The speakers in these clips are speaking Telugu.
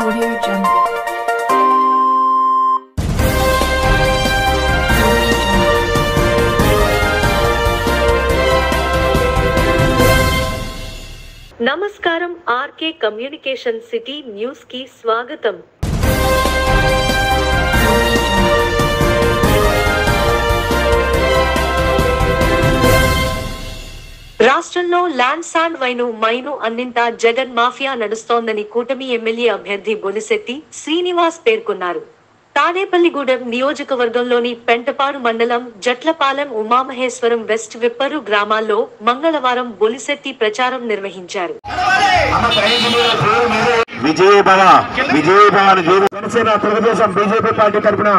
Audio Jungle. నమస్కారం ఆర్కే కమ్యూనికేషన్ సిటీ న్యూస్ కి స్వాగతం. రాష్ట్రంలో ల్యాండ్ శాండ్ మైను అన్నింటా జగన్ మాఫియా నడుస్తోందని కూటమి ఎమ్మెల్యే అభ్యర్థి బొలిశెట్టి శ్రీనివాస్ పేర్కొన్నారు. తాడేపల్లిగూడెం నియోజకవర్గంలోని పెంటపాడు మండలం జట్లపాలెం ఉమామహేశ్వరం వెస్ట్ విప్పరు గ్రామాల్లో మంగళవారం బొలిశెట్టి ప్రచారం నిర్వహించారు. బీజేపీ పార్టీ తరఫున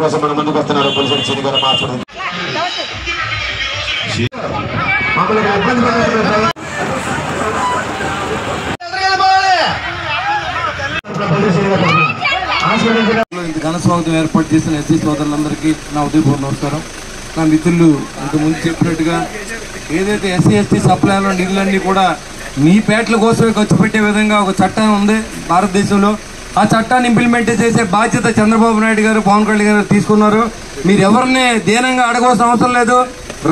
కోసం మన ముందుకు వస్తున్నారు. పోలీసులు సిటీ గారు మాట్లాడుతున్నారు. ఘన స్వాగతం ఏర్పాటు చేసిన ఎస్సీ సోదరులందరికీ నా ఉదయపూర్వ నమస్కారం. నా మిత్రులు ఇంతకుముందు చెప్పినట్టుగా ఏదైతే ఎస్సీ ఎస్టీ సప్లైలో నిధులన్నీ కూడా మీ పేటల కోసమే ఖర్చు పెట్టే విధంగా ఒక చట్టం ఉంది భారతదేశంలో. ఆ చట్టాన్ని ఇంప్లిమెంట్ చేసే బాధ్యత చంద్రబాబు నాయుడు గారు, పవన్ కళ్యాణ్ గారు తీసుకున్నారు. మీరు ఎవరిని దీనంగా అడగవలసిన అవసరం లేదు.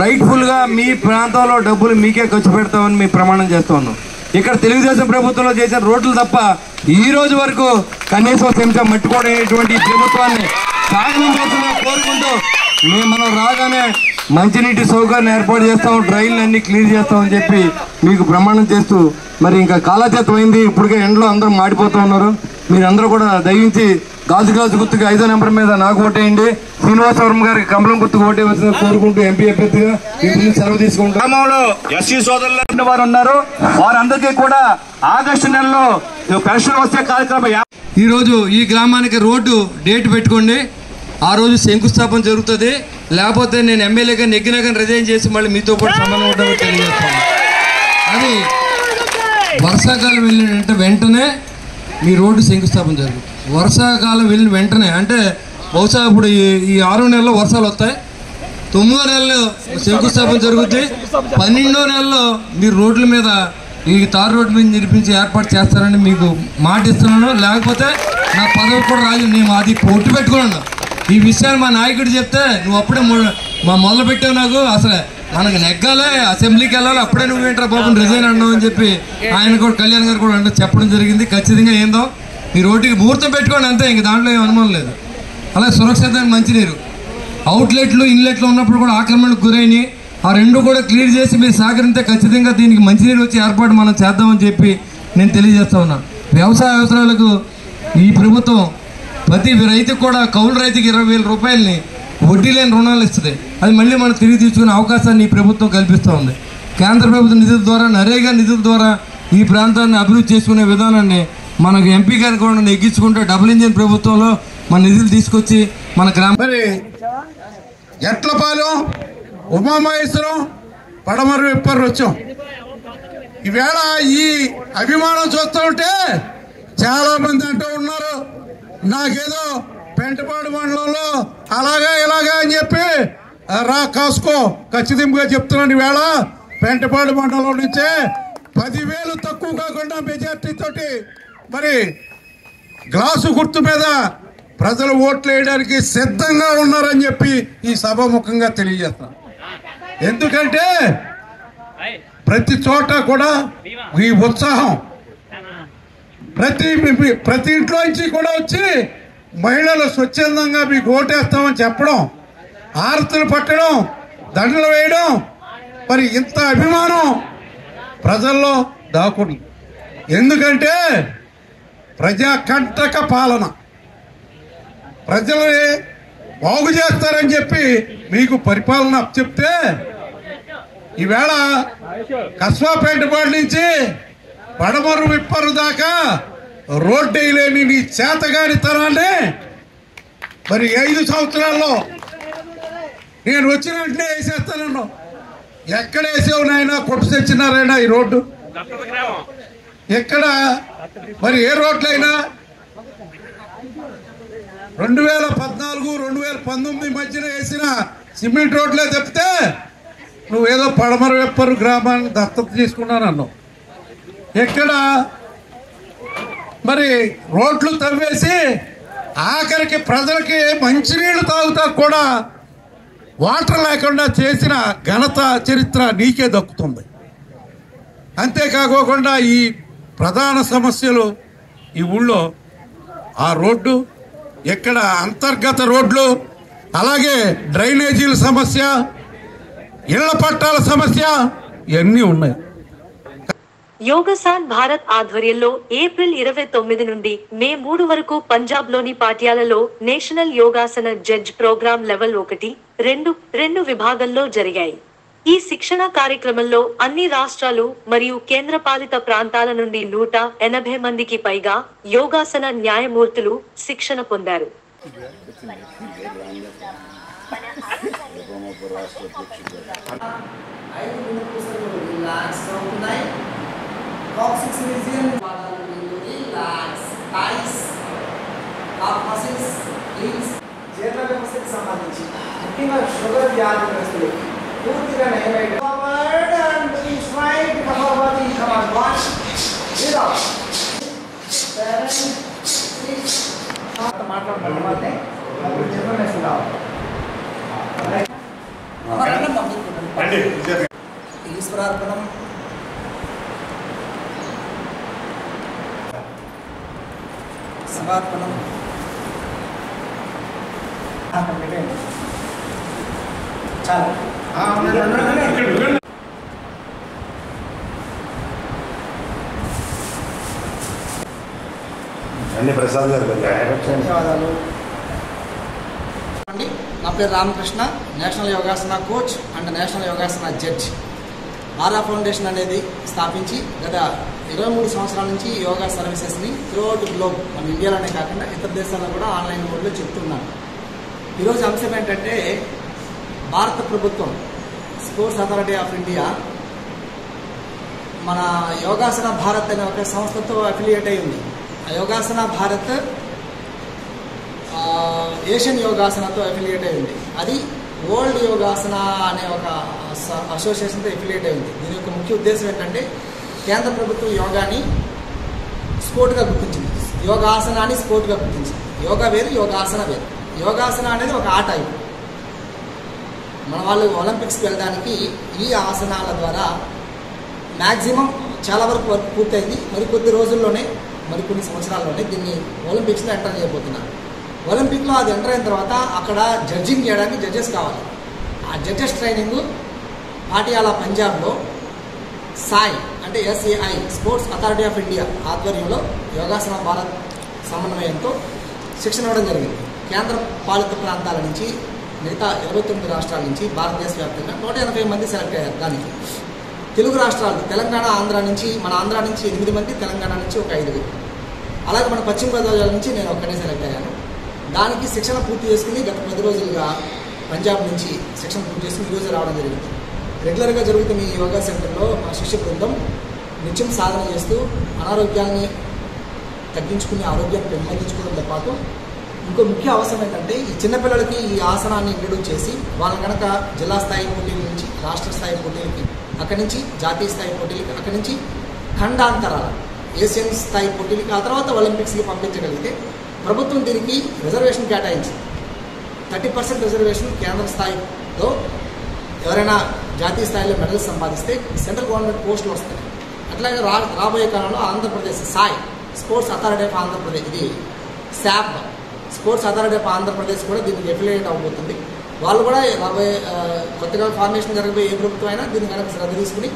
రైట్ఫుల్గా మీ ప్రాంతంలో డబ్బులు మీకే ఖర్చు పెడతామని మీ ప్రమాణం చేస్తూ ఉన్నాం. ఇక్కడ తెలుగుదేశం ప్రభుత్వంలో చేసిన రోడ్లు తప్ప ఈ రోజు వరకు కనీసం చెంచా మట్టుకోవడమైనటువంటి ప్రభుత్వాన్ని సాగనం చేస్తున్నా కోరుకుంటూ మనం రాగానే మంచినీటి సౌకర్యాన్ని ఏర్పాటు చేస్తాం, డ్రైన్లు అన్ని క్లియర్ చేస్తామని చెప్పి మీకు ప్రమాణం చేస్తూ మరి ఇంకా కాలాతీతం అయింది. ఇప్పటికే ఎండలో అందరూ మాడిపోతూ ఉన్నారు. మీరందరూ కూడా దయించి గాజు గుర్తుకి 5వ నెంబర్ మీద నాకు ఓటేయండి. శ్రీనివాసవరం గారికి కమలం గుర్తుకు ఓటేయవలసింది కోరుకుంటూ ఎంపీ అభ్యర్థిగా సెలవు తీసుకుంటాం. గ్రామంలో ఎస్సీ సోదరులు వారు ఉన్నారు. వారందరికీ కూడా ఆగస్టు నెలలో పెన్షన్ వచ్చే కార్యక్రమం. ఈ రోజు ఈ గ్రామానికి రోడ్డు డేట్ పెట్టుకోండి. ఆ రోజు శంకుస్థాపన జరుగుతుంది. లేకపోతే నేను ఎమ్మెల్యేగా నెగ్గినా కానీ రిజైన్ చేసి మళ్ళీ మీతో పాటు సంబంధం ఉంటామని తెలియజేస్తాను. అది వర్షాకాలం వెళ్ళిన వెంటనే మీ రోడ్డు శంకుస్థాపన జరుగుతుంది. వర్షాకాలం వెళ్ళిన వెంటనే అంటే బహుశా ఇప్పుడు ఈ 6వ నెలలో వర్షాలు వస్తాయి, 9వ నెలలో శంకుస్థాపన జరుగుతుంది, 12వ నెలలో మీరు రోడ్ల మీద ఈ తారు రోడ్డు మీద నిర్మించి ఏర్పాటు చేస్తారని మీకు మాట ఇస్తున్నాను. లేకపోతే నా పదవి కూడా రాజు నేను అది పొట్టు పెట్టుకున్నాను. ఈ విషయాన్ని మా నాయకుడు చెప్తే నువ్వు అప్పుడే మొదలు పెట్టావు. నాకు అసలు మనకు నెగ్గాలి, అసెంబ్లీకి వెళ్ళాలి, అప్పుడే నువ్వు ఏంట్రా బాబు రిజైన్ అన్నావు అని చెప్పి ఆయన కూడా కళ్యాణ్ గారు కూడా అంటే చెప్పడం జరిగింది. ఖచ్చితంగా ఏందో మీ రోడ్డుకి ముహూర్తం పెట్టుకోండి అంతే, ఇంక దాంట్లో ఏం అనుమానం లేదు. అలాగే సురక్షితమైన మంచినీరు అవుట్లెట్లు ఇన్లెట్లు ఉన్నప్పుడు కూడా ఆక్రమణకు గురైనవి, ఆ రెండు కూడా క్లియర్ చేసి మీరు సహకరిస్తే ఖచ్చితంగా దీనికి మంచినీరు వచ్చే ఏర్పాటు మనం చేద్దామని చెప్పి నేను తెలియజేస్తా ఉన్నాను. వ్యవసాయ అవసరాలకు ఈ ప్రభుత్వం ప్రతి రైతుకు కూడా కౌలు రైతుకి 20,000 రూపాయలని వడ్డీ లేని రుణాలు ఇస్తుంది. అది మళ్ళీ మనం తిరిగి తీసుకునే అవకాశాన్ని ఈ ప్రభుత్వం కల్పిస్తూ ఉంది. కేంద్ర ప్రభుత్వ నిధుల ద్వారా, నరేగా నిధుల ద్వారా ఈ ప్రాంతాన్ని అభివృద్ధి చేసుకునే విధానాన్ని మనకు ఎంపీ గారిని కూడా నెగ్గించుకుంటే డబుల్ ఇంజిన్ ప్రభుత్వంలో మన నిధులు తీసుకొచ్చి మన మరి జట్లపాలెం ఉమామహేశ్వరం పడమర విప్పరు వచ్చాం. ఈవేళ ఈ అభిమానం చూస్తూ ఉంటే చాలా మంది అంటూ ఉన్నారు నాకేదో పెంటపాడు మండలంలో అలాగా ఇలాగా అని చెప్పి రా కాసుకో. ఖచ్చితంగా చెప్తున్నాను, ఈవేళ పెంటపాడు మండలం నుంచే 10,000 తక్కువ కాకుండా మెజార్టీ తోటి మరి గ్లాసు గుర్తు మీద ప్రజలు ఓట్లు వేయడానికి సిద్ధంగా ఉన్నారని చెప్పి ఈ సభాముఖంగా తెలియజేస్తాను. ఎందుకంటే ప్రతి చోట కూడా ఈ ఉత్సాహం ప్రతి ఇంట్లో నుంచి కూడా వచ్చి మహిళలు స్వచ్ఛందంగా మీకు ఓటేస్తామని చెప్పడం, ఆరతులు పట్టడం, దండలు వేయడం, మరి ఇంత అభిమానం ప్రజల్లో దాకుంది. ఎందుకంటే ప్రజాకంటక పాలన, ప్రజల్ని బాగు చేస్తారని చెప్పి మీకు పరిపాలన చెప్తే ఈవేళ కస్వాపేటపాడు నుంచి పడమరు విప్పరు దాకా రోడ్డు వేయలేని నీ చేతగాని తరాన్ని మరి 5 సంవత్సరాల్లో నేను వచ్చిన వెంటనే వేసేస్తానన్నావు. ఎక్కడ వేసావు నాయన? కొట్టు తెచ్చినారైనా ఈ రోడ్డు ఎక్కడ మరి ఏ రోడ్లైనా 2014, 2019 మధ్యన వేసిన సిమెంట్ రోడ్లే తప్పితే నువ్వేదో పడమర వెప్పరు గ్రామాన్ని దత్తత తీసుకున్నానన్నావు. ఎక్కడ మరి రోడ్లు తవ్వేసి ఆఖరికి ప్రజలకి మంచినీళ్లు తాగుతా కూడా వాటర్ లేకుండా చేసిన ఘనత చరిత్ర నీకే దక్కుతుంది. అంతేకాకోకుండా ఈ ప్రధాన సమస్యలు ఈ ఊళ్ళో ఆ రోడ్డు, ఎక్కడ అంతర్గత రోడ్లు, అలాగే డ్రైనేజీల సమస్య, ఇళ్ల పట్టాల సమస్య ఇవన్నీ ఉన్నాయి. యోగసాన్ భారత్ ఆధ్వర్యంలో ఏప్రిల్ 29 నుండి మే 3 వరకు పంజాబ్ లోని పాటియాలలో national yogasana judge program level 1, 2 విభాగంలో జరిగాయి. ఈ శిక్షణ కార్యక్రమంలో అన్ని రాష్ట్రాలు మరియు కేంద్రపాలిత ప్రాంతాల నుండి 180 మందికి పైగా యోగాసన న్యాయమూర్తులు శిక్షణ పొందారు. సంబంధించి ముఖ్యంగా షుగర్ వ్యాధిగ్రస్తులు పూర్తిగా నయమైంది. మాట్లాడడం తర్వాతే జనరేషన్ కావాలి. ఈశ్వరార్పణం శివార్పణం చాలా అన్ని ప్రసాద్ గారు ధన్యవాదాలు. నా పేరు Ramakrishna, national yogasana coach and national yogasana judge. Aura foundation అనేది స్థాపించి గత 23 సంవత్సరాల నుంచి యోగా సర్వీసెస్ని త్రూఅవుట్ గ్లోబ్, మన ఇండియాలోనే కాకుండా ఇతర దేశాల్లో కూడా ఆన్లైన్ మోడ్లో చెప్తున్నాను. ఈరోజు అంశం ఏంటంటే, భారత ప్రభుత్వం స్పోర్ట్స్ అథారిటీ ఆఫ్ ఇండియా మన యోగాసన భారత్ అనే ఒక సంస్థతో అఫిలియేట్ అయి ఉంది. ఆ యోగాసన భారత్ ఏషియన్ యోగాసనతో అఫిలియేట్ అయి ఉంది. అది వరల్డ్ యోగాసన అనే ఒక అసోసియేషన్తో అఫిలియేట్ అయి ఉంది. దీని యొక్క ముఖ్య ఉద్దేశం ఏంటంటే, కేంద్ర ప్రభుత్వం యోగాని స్పోర్ట్గా గుర్తించింది, యోగాసనాన్ని స్పోర్ట్గా గుర్తించింది. యోగా వేరు, యోగాసన వేరు. యోగాసన అనేది ఒక ఆట. మన వాళ్ళు ఒలింపిక్స్కి వెళ్ళడానికి ఈ ఆసనాల ద్వారా మ్యాక్సిమం చాలా వరకు పూర్తయింది. మరికొద్ది రోజుల్లోనే, మరికొన్ని సంవత్సరాల్లోనే దీన్ని ఒలింపిక్స్లో ఎంటర్ చేయబోతున్నారు. ఒలింపిక్లో అది ఎంటర్ అయిన తర్వాత అక్కడ జడ్జింగ్ చేయడానికి జడ్జెస్ కావాలి. ఆ జడ్జెస్ ట్రైనింగ్ పాటియాలా పంజాబ్లో సాయ్ అంటే SAI sports authority of India ఆధ్వర్యంలో యోగాసన భారత్ సమన్వయంతో శిక్షణ ఇవ్వడం జరిగింది. కేంద్ర పాలిత ప్రాంతాల నుంచి, మిగతా 29 రాష్ట్రాల నుంచి భారతదేశ వ్యాప్తంగా 180 మంది సెలెక్ట్ అయ్యారు. దానికి తెలుగు రాష్ట్రాలు తెలంగాణ, ఆంధ్ర నుంచి, మన ఆంధ్ర నుంచి 8 మంది, తెలంగాణ నుంచి ఒక 5. అలాగే మన పశ్చిమ గోదావరి నుంచి నేను ఒక్కనే సెలెక్ట్ అయ్యాను. దానికి శిక్షణ పూర్తి చేసుకుని గత 10 రోజులుగా పంజాబ్ నుంచి శిక్షణ పూర్తి చేసుకుని ఈరోజు రావడం జరిగింది. రెగ్యులర్గా జరుగుతున్న ఈ యోగా సెంటర్లో మా శిష్య బృందం నిత్యం సాధన చేస్తూ అనారోగ్యాన్ని తగ్గించుకుని ఆరోగ్యాన్ని పెంపొందించుకోవడంతో పాటు ఇంకో ముఖ్య అవసరం ఏంటంటే, ఈ చిన్నపిల్లలకి ఈ ఆసనాన్ని ఇంట్రడ్యూస్ చేసి వాళ్ళని కనుక జిల్లా స్థాయి పోటీల నుంచి రాష్ట్ర స్థాయి పోటీలకి, అక్కడి నుంచి జాతీయ స్థాయి పోటీలకి, అక్కడి నుంచి ఖండాంతరాల ఏషియన్ స్థాయి పోటీలకి, ఆ తర్వాత ఒలింపిక్స్కి పంపించగలిగితే ప్రభుత్వం దీనికి రిజర్వేషన్ కేటాయించింది. 30% రిజర్వేషన్ కేంద్ర స్థాయిలో ఎవరైనా జాతీయ స్థాయిలో మెడల్స్ సంపాదిస్తే సెంట్రల్ గవర్నమెంట్ పోస్టులు వస్తాయి. అట్లాగే రాబోయే కాలంలో Andhra Pradesh Sai sports authority of Andhra Pradesh, ఇది SAP sports authority of Andhra Pradesh కూడా దీనికి అఫిలియేట్ అవబోతుంది. వాళ్ళు కూడా రాబోయే కొత్తగా ఫార్మేషన్ జరగబోయే ఏ ప్రభుత్వం అయినా దీన్ని కనుక శ్రద్ధ తీసుకుని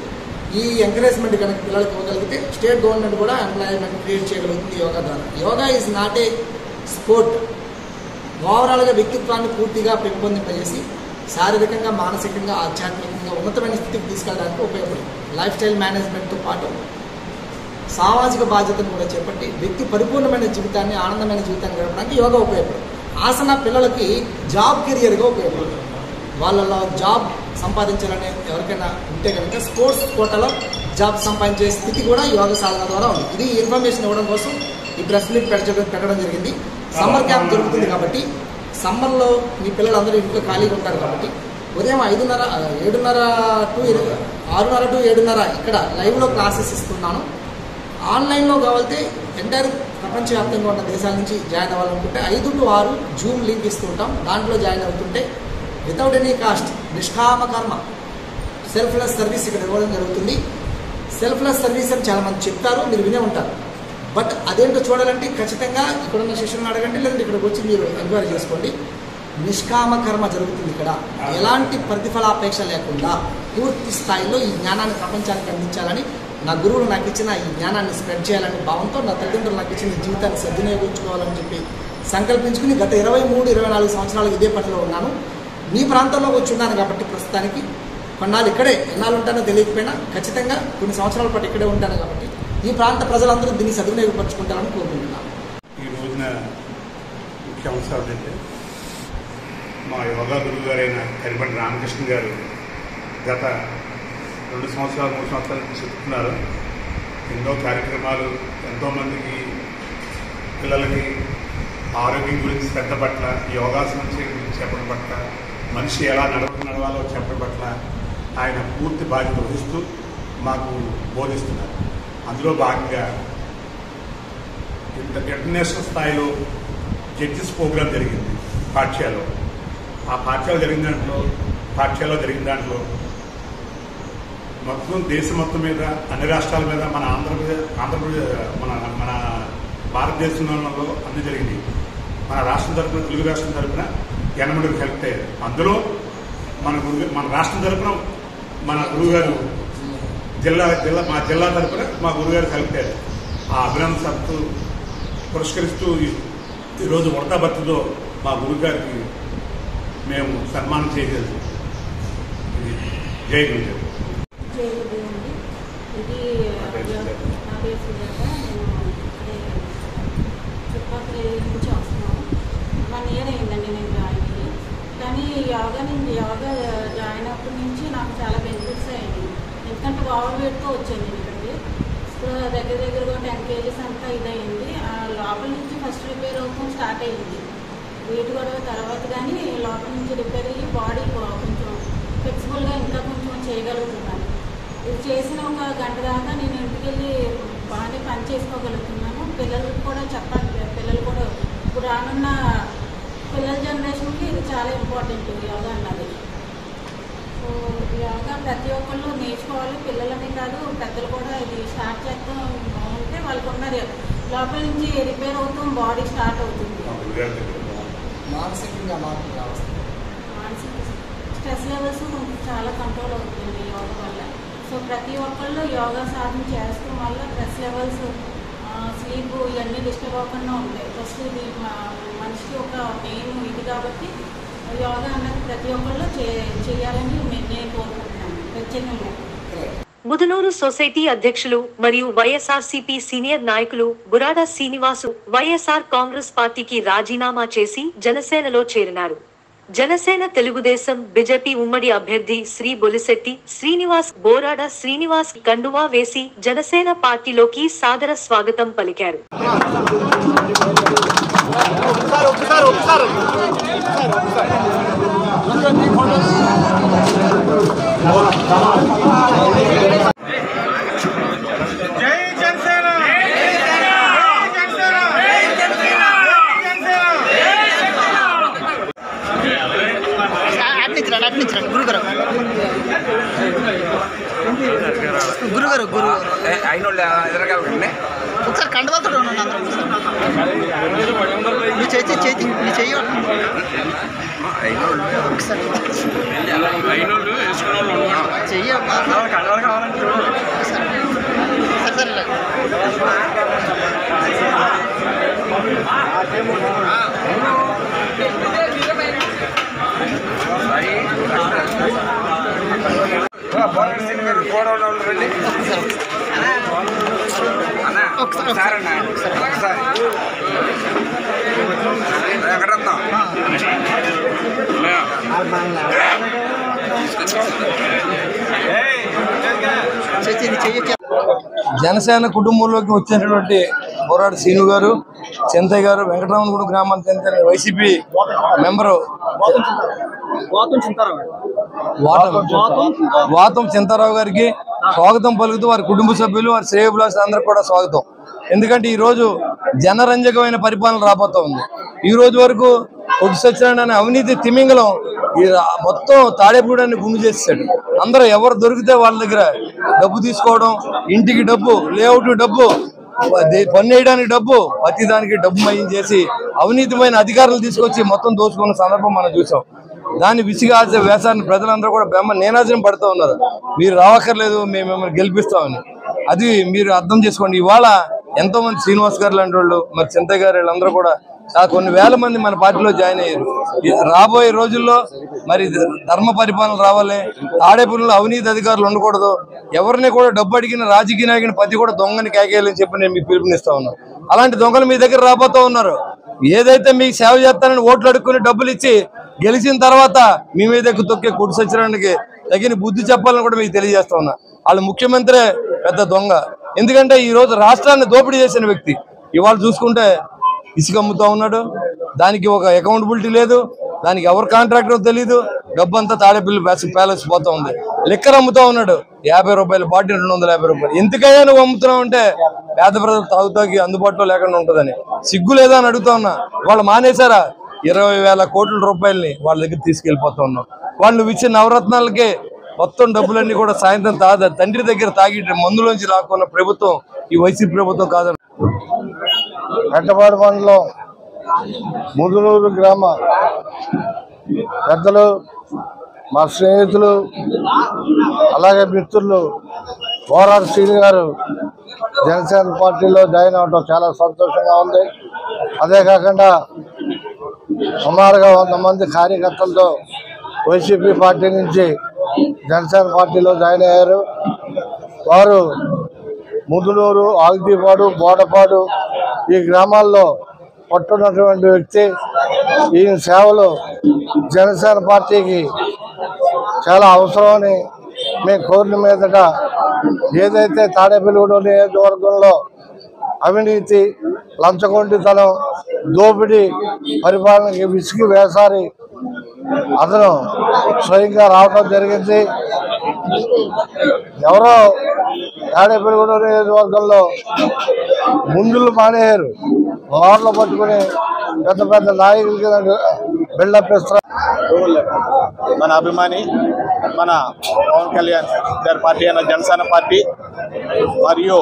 ఈ ఎంకరేజ్మెంట్ కనుక పిల్లలకి ఇవ్వగలిగితే స్టేట్ గవర్నమెంట్ కూడా ఎంప్లాయ్మెంట్ క్రియేట్ చేయగలుగుతుంది యోగా ద్వారా. Yoga is not a sport. ఓవరాల్గా వ్యక్తిత్వాన్ని పూర్తిగా పెంపొందింపజేసి శారీరకంగా, మానసికంగా, ఆధ్యాత్మికంగా ఉన్నతమైన స్థితికి తీసుకెళ్ళడానికి ఉపయోగపడుతుంది. లైఫ్ స్టైల్ మేనేజ్మెంట్తో పాటు సామాజిక బాధ్యతను కూడా చేపట్టి వ్యక్తి పరిపూర్ణమైన జీవితాన్ని, ఆనందమైన జీవితాన్ని గడపడానికి యోగా ఉపయోగపడుతుంది. ఆసన పిల్లలకి జాబ్ కెరియర్గా ఉపయోగపడుతుంది. వాళ్ళలో జాబ్ సంపాదించాలని ఎవరికైనా ఉంటే కనుక స్పోర్ట్స్ కోటాలో జాబ్ సంపాదించే స్థితి కూడా యోగ సాధన ద్వారా ఉంది. ఇది ఇన్ఫర్మేషన్ ఇవ్వడం కోసం ఈ ప్రెస్ మీట్ పెట్టడం జరిగింది. సమ్మర్ క్యాంప్ జరుగుతుంది కాబట్టి సమ్మర్లో మీ పిల్లలందరూ ఇంట్లో ఖాళీగా ఉంటారు కాబట్టి ఉదయం 6:30 to 7:30 ఇక్కడ లైవ్లో క్లాసెస్ ఇస్తున్నాను. ఆన్లైన్లో కావాలంటే ఎంటైర్ ప్రపంచవ్యాప్తంగా ఉన్న దేశాల నుంచి జాయిన్ అవ్వాలనుకుంటే 5 to 6 జూమ్ లింక్ ఇస్తుంటాం. దాంట్లో జాయిన్ అవుతుంటే వితౌట్ ఎనీ కాస్ట్ నిష్కామ కర్మ సెల్ఫ్లెస్ సర్వీస్ ఇక్కడ ఇవ్వడం జరుగుతుంది. సెల్ఫ్లెస్ సర్వీస్ అని చాలామంది చెప్తారు, మీరు వినే ఉంటారు. బట్ అదేంటో చూడాలంటే ఖచ్చితంగా ఇక్కడున్న శిష్యులను అడగండి, లేదంటే ఇక్కడికి వచ్చి మీరు ఎంక్వైరీ చేసుకోండి. నిష్కామ కర్మ జరుగుతుంది ఇక్కడ. ఎలాంటి ప్రతిఫలాపేక్ష లేకుండా పూర్తి స్థాయిలో ఈ జ్ఞానాన్ని ప్రపంచానికి అందించాలని, నా గురువులు నాకు ఇచ్చిన ఈ జ్ఞానాన్ని స్ప్రెడ్ చేయాలనే భావంతో, నా తల్లిదండ్రులు నాకు ఇచ్చిన జీవితాన్ని సద్వినియోగించుకోవాలని చెప్పి సంకల్పించుకుని గత 23-24 సంవత్సరాలు ఇదే పనిలో ఉన్నాను. మీ ప్రాంతంలో వచ్చి ఉన్నాను కాబట్టి ప్రస్తుతానికి కొన్నాళ్ళు ఇక్కడే, ఎన్నాళ్ళు ఉంటానో తెలియకపోయినా ఖచ్చితంగా కొన్ని సంవత్సరాల పాటు ఇక్కడే ఉంటాను కాబట్టి ఈ ప్రాంత ప్రజలందరూ దీన్ని సద్వినియోగపరుచుకుంటారని కోరుకుంటున్నాను. ఈ రోజున ముఖ్య అంశాలు అంటే మా యోగా గురువు గారైన కరిబండి రామకృష్ణ గారు గత 2 సంవత్సరాలు 3 సంవత్సరాల నుంచి చెప్తున్నారు. ఎన్నో కార్యక్రమాలు, ఎంతోమందికి పిల్లలకి ఆరోగ్యం గురించి శ్రద్ధ పట్ల, యోగాసనం గురించి చెప్పడం పట్ల, మనిషి ఎలా నడవాలో చెప్పడం పట్ల ఆయన పూర్తి బాధ్యత వహిస్తూ మాకు బోధిస్తున్నారు. అందులో భాగంగా ఇంటర్నేషనల్ స్థాయిలో జడ్జిస్ ప్రోగ్రాం జరిగింది పాఠశాలలో. ఆ పాఠశాలలో జరిగిన దాంట్లో మొత్తం దేశం మొత్తం మీద, అన్ని రాష్ట్రాల మీద, మన ఆంధ్రప్రదేశ్ మన భారతదేశంలో అన్ని జరిగింది. మన రాష్ట్రం తరఫున, తెలుగు రాష్ట్రం తరఫున 80 సెలెక్ట్ అయ్యారు. అందులో మన రాష్ట్రం తరఫున మన గురువుగారు మా జిల్లా తరఫున మా గురువుగారు సెలెక్ట్ అయ్యారు. ఆ అభినందన సభకు పురస్కరిస్తూ ఈరోజు ఉడతా భక్తితో మా గురువుగారికి మేము సన్మానం చేసేది. జై గురుదేవ్. ఇది నా పేరు సుజాత. నేను చుట్టుపక్కల నుంచి వస్తున్నాను. 1 year అయిందండి నేను జాయిన్ అయ్యి. కానీ యోగా జాయిన్ అప్పటి నుంచి నాకు చాలా బెనిఫిట్స్ అయ్యాయి. ఎందుకంటే ఓవర్ వెయిట్తో వచ్చాను నేను ఇక్కడికి. ఇప్పుడు దగ్గరగా 10 kgs అంతా ఇదయింది. లోపల నుంచి ఫస్ట్ రిపేర్ అవుతాం స్టార్ట్ అయ్యింది. వెయిట్ కూడా తర్వాత కానీ లోపల నుంచి రిపేర్ అయ్యి బాడీ కొంచెం ఫ్లెక్సిబుల్గా ఇంకా కొంచెం చేయగలుగుతున్నాను. ఇది చేసిన 1 గంట దాకా నేను ఇంటికి వెళ్ళి బాగానే పని చేసుకోగలుగుతున్నాను. పిల్లలకు కూడా చెప్పాలి. పిల్లలు కూడా ఇప్పుడు రానున్న పిల్లల జనరేషన్కి ఇది చాలా ఇంపార్టెంట్ యోగా అన్నది. సో యోగా ప్రతి ఒక్కళ్ళు నేర్చుకోవాలి. పిల్లలని కాదు, పెద్దలు కూడా ఇది స్టార్ట్ చేస్తూ ఉంటే వాళ్ళకు ఉన్నది లోపల నుంచి రిపేర్ అవుతాం, బాడీ స్టార్ట్ అవుతుంది. మానసికంగా మార్పు రావస్తుంది. మానసిక స్ట్రెస్ లెవెల్స్ చాలా కంట్రోల్ అవుతుంది యోగా వల్ల. సో ప్రతి ఒక్కళ్ళు యోగా సాధన చేస్తాం వల్ల స్ట్రెస్ లెవెల్స్, స్లీప్ ఇవన్నీ డిస్టర్బ్ అవ్వకుండా ఉంటాయి. ఫస్ట్ ఇది మనిషికి ఒక మెయిన్ ఇది కాబట్టి యోగా అన్నది ప్రతి ఒక్కళ్ళు చేయాలని నేను కోరుకుంటున్నాను ప్రత్యేకంగా. ముదునూరు సొసైటీ అధ్యక్షులు మరియు వైఎస్ఆర్సీపీ సీనియర్ నాయకులు బురాడ శ్రీనివాసు వైఎస్ఆర్ కాంగ్రెస్ పార్టీకి రాజీనామా చేసి జనసేనలో చేరినారు. జనసేన తెలుగుదేశం బీజేపీ ఉమ్మడి అభ్యర్థి శ్రీ బొలిశెట్టి శ్రీనివాస్ బోరాడ శ్రీనివాస్ కండువా వేసి జనసేన పార్టీలోకి సాదర స్వాగతం పలికారు. గురుగారు ఒకసారి కండవాతో చెయ్యి ఒకసారి జనసేన కుటుంబంలోకి వచ్చినటువంటి పోరాడు శ్రీను గారు, చింతయ్య గారు, వెంకటరామనగూడ గ్రామానికి చెందిన వైసీపీ మెంబరు వాతం చింతారావు గారికి స్వాగతం పలుకుతూ వారి కుటుంబ సభ్యులు, వారి శ్రేయోభిలాషులు అందరికీ కూడా స్వాగతం. ఎందుకంటే ఈరోజు జనరంజకమైన పరిపాలన రాబోతా ఉంది. ఈ రోజు వరకు కొద్ది సత్యనారాయణ అనే అవినీతి తిమింగలం మొత్తం తాడేపూడాన్ని గుండు చేసేసాడు. అందరూ ఎవరు దొరికితే వాళ్ళ దగ్గర డబ్బు తీసుకోవడం, ఇంటికి డబ్బు, లేఅవుట్ డబ్బు, పన్ను వేయడానికి డబ్బు, ప్రతి దానికి డబ్బు మయం చేసి అవినీతిమైన అధికారులు తీసుకొచ్చి మొత్తం దోచుకున్న సందర్భం మనం చూసాం. దాన్ని విసిగాల్సిన వేసాన్ని ప్రజలందరూ కూడా నేనాజనం పడుతూ ఉన్నారు. మీరు రావక్కర్లేదు, మేము మిమ్మల్ని గెలిపిస్తామని. అది మీరు అర్థం చేసుకోండి. ఇవాళ ఎంతో మంది శ్రీనివాస్ గారు లాంటి వాళ్ళు, మరి చింతయ్య గారు, వీళ్ళందరూ కూడా కొన్ని వేల మంది మన పార్టీలో జాయిన్ అయ్యారు. రాబోయే రోజుల్లో మరి ధర్మ పరిపాలన రావాలి, తాడేపల్లిలో అవినీతి అధికారులు ఉండకూడదు, ఎవరిని కూడా డబ్బు అడిగిన రాజకీయ నాయకుని ప్రతి కూడా దొంగని కేకేయాలని చెప్పి నేను మీకు పిలుపునిస్తా ఉన్నాను. అలాంటి దొంగలు మీ దగ్గర రాబోతూ ఉన్నారు. ఏదైతే మీకు సేవ చేస్తానని ఓట్లు అడుక్కుని డబ్బులు ఇచ్చి గెలిచిన తర్వాత మీ మీద తొక్కే కొట్టు సచ్చడానికి తగిన బుద్ధి చెప్పాలని కూడా మీకు తెలియజేస్తా ఉన్నా. వాళ్ళ ముఖ్యమంత్రి పెద్ద దొంగ. ఎందుకంటే ఈ రోజు రాష్ట్రాన్ని దోపిడీ చేసిన వ్యక్తి ఇవాళ చూసుకుంటే ఇసుక అమ్ముతా ఉన్నాడు. దానికి ఒక అకౌంటబిలిటీ లేదు, దానికి ఎవరు కాంట్రాక్టర్ తెలియదు. డబ్బు అంతా తాడేపల్లి ప్యాలెస్ పోతా ఉంది. లిక్కర్ అమ్ముతా ఉన్నాడు, 50 రూపాయలు బాటిల్ 250 రూపాయలు. ఎందుకయ్యా నువ్వు అమ్ముతున్నావు అంటే పేద ప్రజలు తాగుతాకి అందుబాటులో లేకుండా ఉంటుందని. సిగ్గు లేదా అని అడుగుతా ఉన్నా. వాళ్ళు మానేశారా? 20,000 కోట్ల రూపాయలని వాళ్ళ దగ్గర తీసుకెళ్లిపోతా ఉన్నాం. వాళ్ళు ఇచ్చిన నవరత్నాలకే మొత్తం డబ్బులన్నీ కూడా సాయంత్రం తండ్రి దగ్గర తాగి మందులోంచి లాక్కున్న ప్రభుత్వం ఈ వైసీపీ ప్రభుత్వం కాదని. వెంటపాడు మండలం ముదునూరు గ్రామ పెద్దలు, మా స్నేహితులు, అలాగే మిత్రులు పోరాడు శ్రీను గారు జనసేన పార్టీలో జాయిన్ అవడం చాలా సంతోషంగా ఉంది. అదే కాకుండా సుమారుగా 100 మంది కార్యకర్తలతో వైసీపీ పార్టీ నుంచి జనసేన పార్టీలో జాయిన్ అయ్యారు. వారు ముదునూరు, ఆల్తీపాడు, బోడపాడు ఈ గ్రామాల్లో పట్టున్నటువంటి వ్యక్తి. ఈ సేవలు జనసేన పార్టీకి చాలా అవసరమని మేము కోరిన మీదట ఏదైతే తాడేపల్లిగూడెం నియోజకవర్గంలో అవినీతి, లంచగొండితనం, దోపిడీ పరిపాలనకి విసిగి వేసారి అతను స్వయంగా రావడం జరిగింది. ఎవరో తాడేపల్లిగూడెం నియోజకవర్గంలో ముందులు మానేయారు, వార్లు పట్టుకుని పెద్ద పెద్ద నాయకులకి బిల్డప్ ఇస్తారు. మన అభిమాని, మన పవన్ కళ్యాణ్ గారి పార్టీ అయిన జనసేన పార్టీ మరియు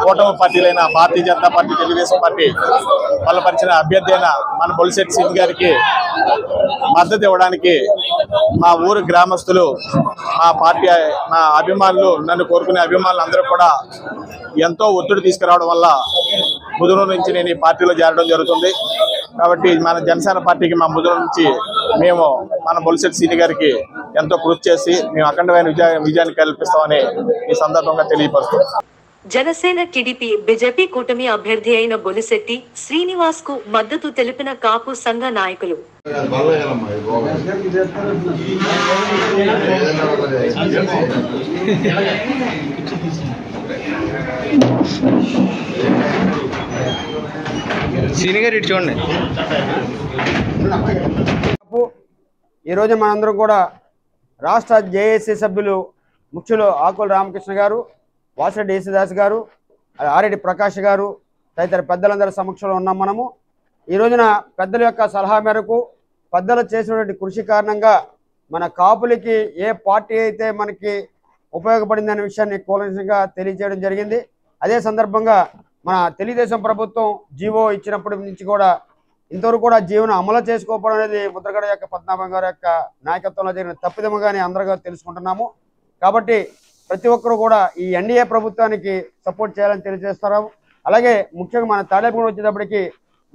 కూటమి పార్టీలైన భారతీయ జనతా పార్టీ, తెలుగుదేశం పార్టీ బలపరిచిన అభ్యర్థి అయిన మన బొలిశెట్టి శ్రీను గారికి మద్దతు ఇవ్వడానికి మా ఊరు గ్రామస్తులు, మా పార్టీ, మా అభిమానులు, నన్ను కోరుకునే అభిమానులు అందరూ కూడా ఎంతో ఒత్తిడి తీసుకురావడం వల్ల ముదునూరు నుంచి నేను ఈ పార్టీలో చేరడం జరుగుతుంది. కాబట్టి మన జనసేన పార్టీకి మా ముదునూరు నుంచి మేము మన బొలిశెట్టి శ్రీను గారికి ఎంతో కృషి చేసి మేము అఖండమైన విజయాన్ని కల్పిస్తామని ఈ సందర్భంగా తెలియపరుస్తున్నాం. జనసేన, టీడీపీ, బీజేపీ కూటమి అభ్యర్థి అయిన బొలిశెట్టి శ్రీనివాస్ కు మద్దతు తెలిపిన కాపు సంఘ నాయకులు చూడండి. ఈరోజు మనందరం కూడా రాష్ట్ర జేఏసీ సభ్యులు ముఖ్యులు ఆకుల రామకృష్ణ గారు, వాసిరెడ్డి యేసుదాస్ గారు, ఆరెడ్డి ప్రకాష్ గారు తదితర పెద్దలందరి సమక్షంలో ఉన్నాం. మనము ఈ రోజున పెద్దల యొక్క సలహా మేరకు, పెద్దలు చేసినటువంటి కృషి కారణంగా మన కాపులకి ఏ పార్టీ అయితే మనకి ఉపయోగపడిందనే విషయాన్ని కూలంకషంగా తెలియజేయడం జరిగింది. అదే సందర్భంగా మన తెలుగుదేశం ప్రభుత్వం జీవో ఇచ్చినప్పటి నుంచి కూడా ఇంతవరకు కూడా జీవోను అమలు చేసుకోవడం అనేది ముద్రగడ యొక్క పద్మనాభం గారి యొక్క నాయకత్వంలో జరిగిన తప్పిదముగానే అందరిగా తెలుసుకుంటున్నాము. కాబట్టి ప్రతి ఒక్కరూ కూడా ఈ ఎన్డీఏ ప్రభుత్వానికి సపోర్ట్ చేయాలని తెలియజేస్తారు. అలాగే ముఖ్యంగా మన తాడేపల్లిగూడెం వచ్చేటప్పటికి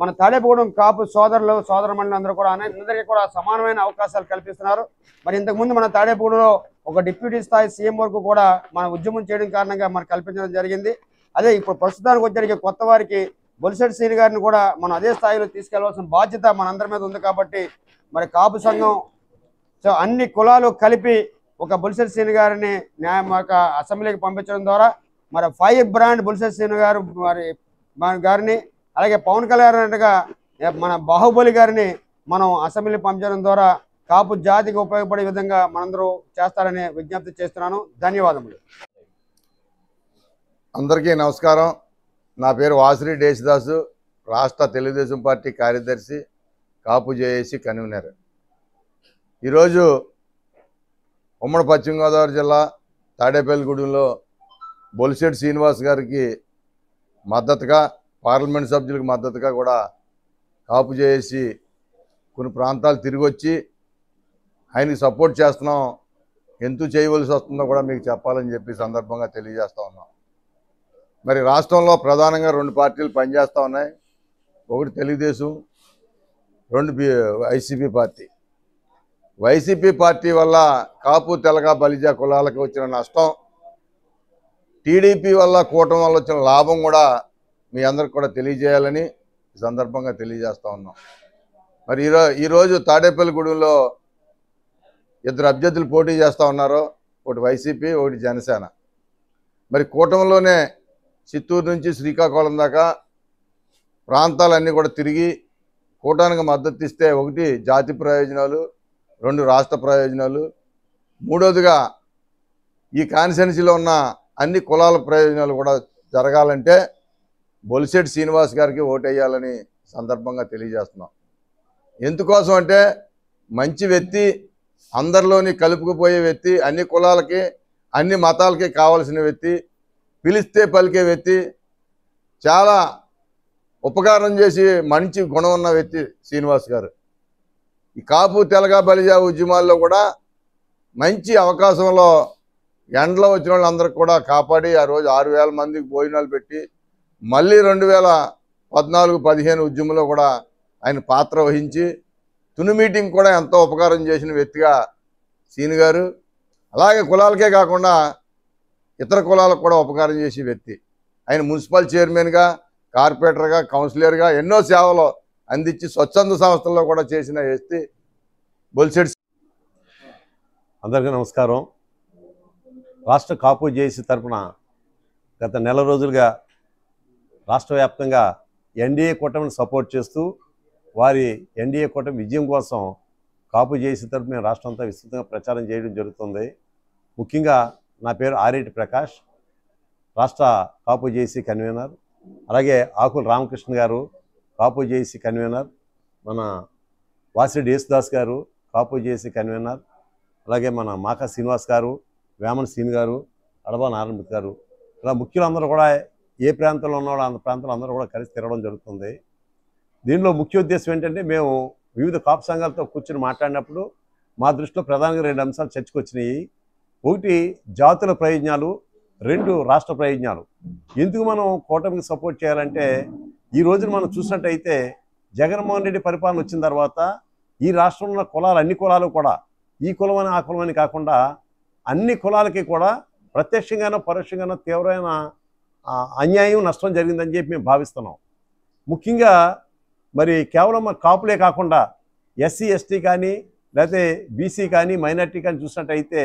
మన తాడేపల్లిగూడెం కాపు సోదరులు, సోదరమణులు అందరూ కూడా అందరికీ కూడా సమానమైన అవకాశాలు కల్పిస్తున్నారు. మరి ఇంతకుముందు మన తాడేపల్లిగూడెంలో ఒక డిప్యూటీ స్థాయి సీఎం వరకు కూడా మన ఉద్యమం చేయడం కారణంగా మనకు కల్పించడం జరిగింది. అదే ఇప్పుడు ప్రస్తుతానికి వచ్చే కొత్త వారికి బొలిశెట్టి శ్రీను గారిని కూడా మనం అదే స్థాయిలో తీసుకెళ్లవలసిన బాధ్యత మనందరి మీద ఉంది. కాబట్టి మరి కాపు సంఘం అన్ని కులాలు కలిపి ఒక బొలిశెట్టి శ్రీను గారిని అసెంబ్లీకి పంపించడం ద్వారా మరి 5 బ్రాండ్ బొలిశెట్టి శ్రీను గారు మన గారిని అలాగే పవన్ కళ్యాణ్గా మన బాహుబలి గారిని మనం అసెంబ్లీ పంపించడం ద్వారా కాపు జాతికి ఉపయోగపడే విధంగా మనందరూ చేస్తారని విజ్ఞప్తి చేస్తున్నాను. ధన్యవాదములు. అందరికీ నమస్కారం. నా పేరు వాసిరెడ్డి యేసుదాసు, రాష్ట్ర తెలుగుదేశం పార్టీ కార్యదర్శి, కాపు జేఏసీ కన్వీనర్. ఈరోజు ఉమ్మడి పశ్చిమ గోదావరి జిల్లా తాడేపల్లిగూడెంలో బొలిశెట్టి శ్రీనివాస్ గారికి మద్దతుగా, పార్లమెంట్ సభ్యులకు మద్దతుగా కూడా కాపు జేఏసీ కొన్ని ప్రాంతాలు తిరిగి వచ్చి ఆయనకి సపోర్ట్ చేస్తున్నాం. ఎంత చేయవలసి వస్తుందో కూడా మీకు చెప్పాలని చెప్పి సందర్భంగా తెలియజేస్తూ ఉన్నాం. మరి రాష్ట్రంలో ప్రధానంగా 2 పార్టీలు పనిచేస్తూ ఉన్నాయి. ఒకటి Telugu Desam, 2 YCP party. YCP party వల్ల కాపు, తెలగ, బలిజ కులాలకు వచ్చిన నష్టం, టీడీపీ వల్ల కూటమి వల్ల వచ్చిన లాభం కూడా మీ అందరికి కూడా తెలియజేయాలని ఈ సందర్భంగా తెలియజేస్తూ ఉన్నాం. మరి ఈరోజు తాడేపల్లిగూడెంలో 2 అభ్యర్థులు పోటీ చేస్తూ ఉన్నారు. ఒకటి వైసీపీ, ఒకటి జనసేన. మరి కూటమిలోనే చిత్తూరు నుంచి శ్రీకాకుళం దాకా ప్రాంతాలన్నీ కూడా తిరిగి కూటానికి మద్దతు ఇస్తే, ఒకటి జాతి ప్రయోజనాలు, 2 రాష్ట్ర ప్రయోజనాలు, మూడోదిగా ఈ కాన్స్టిట్యున్సీలో ఉన్న అన్ని కులాల ప్రయోజనాలు కూడా జరగాలంటే బొలిశెట్టి శ్రీనివాస్ గారికి ఓటేయాలని సందర్భంగా తెలియజేస్తున్నాం. ఎందుకోసం అంటే మంచి వ్యక్తి, అందరిలోని కలుపుకుపోయే వ్యక్తి, అన్ని కులాలకి అన్ని మతాలకి కావాల్సిన వ్యక్తి, పిలిస్తే పలికే వ్యక్తి, చాలా ఉపకారం చేసి మంచి గుణం ఉన్న వ్యక్తి శ్రీనివాస్ గారు. ఈ కాపు, తెలగ, బలిజ ఉద్యమాల్లో కూడా మంచి అవకాశంలో ఎండలో వచ్చిన వాళ్ళందరికీ కూడా కాపాడి ఆ రోజు 6,000 మందికి భోజనాలు పెట్టి మళ్ళీ 2014-15 ఉద్యమంలో కూడా ఆయన పాత్ర వహించి తుని మీటింగ్ కూడా ఎంతో ఉపకారం చేసిన వ్యక్తిగా శ్రీను గారు. అలాగే కులాలకే కాకుండా ఇతర కులాలకు కూడా ఉపకారం చేసే వ్యక్తి. ఆయన మున్సిపల్ చైర్మన్గా, కార్పొరేటర్గా, కౌన్సిలర్గా ఎన్నో సేవలు అందించి స్వచ్ఛంద సంస్థల్లో కూడా చేసిన వ్యక్తి బొలిశెట్టి. అందరికీ నమస్కారం. రాష్ట్ర కాపు జేఏసీ తరఫున గత నెల రోజులుగా రాష్ట్ర వ్యాప్తంగా ఎన్డీఏ కూటమిని సపోర్ట్ చేస్తూ వారి ఎన్డీఏ కూటమి విజయం కోసం కాపు జేఏసీ తరఫున రాష్ట్రం అంతా విస్తృతంగా ప్రచారం చేయడం జరుగుతుంది. ముఖ్యంగా నా పేరు ఆరేటి ప్రకాష్, రాష్ట్ర కాపు జేఏసీ కన్వీనర్. అలాగే ఆకుల రామకృష్ణ గారు కాపు జేఏసీ కన్వీనర్, మన వాసిరెడ్డి యేసుదాస్ గారు కాపు జేఏసీ కన్వీనర్, అలాగే మన మాకా శ్రీనివాస్ గారు, వేమన శ్రీను గారు, అడబా నారాయణమూర్తి గారు, ఇలా ముఖ్యులందరూ కూడా ఏ ప్రాంతంలో ఉన్నాడో అంత ప్రాంతంలో అందరూ కూడా కలిసి తిరగడం జరుగుతుంది. దీనిలో ముఖ్య ఉద్దేశం ఏంటంటే, మేము వివిధ కాపు సంఘాలతో కూర్చొని మాట్లాడినప్పుడు మా దృష్టిలో ప్రధానంగా 2 అంశాలు చర్చకు వచ్చినాయి. ఒకటి జాతుల ప్రయోజనాలు, 2 రాష్ట్ర ప్రయోజనాలు. ఎందుకు మనం కూటమికి సపోర్ట్ చేయాలంటే, ఈ రోజున మనం చూసినట్టయితే జగన్మోహన్ రెడ్డి పరిపాలన వచ్చిన తర్వాత ఈ రాష్ట్రంలో ఉన్న కులాలు, అన్ని కులాలు కూడా ఈ కులమని ఆ కులమని కాకుండా అన్ని కులాలకి కూడా ప్రత్యక్షంగానో పరోక్షంగానో తీవ్రమైన అన్యాయం, నష్టం జరిగిందని చెప్పి మేము భావిస్తున్నాం. ముఖ్యంగా మరి కేవలం కాపులే కాకుండా ఎస్సీ ఎస్టీ కానీ లేకపోతే బీసీ కానీ మైనార్టీ కానీ చూసినట్టయితే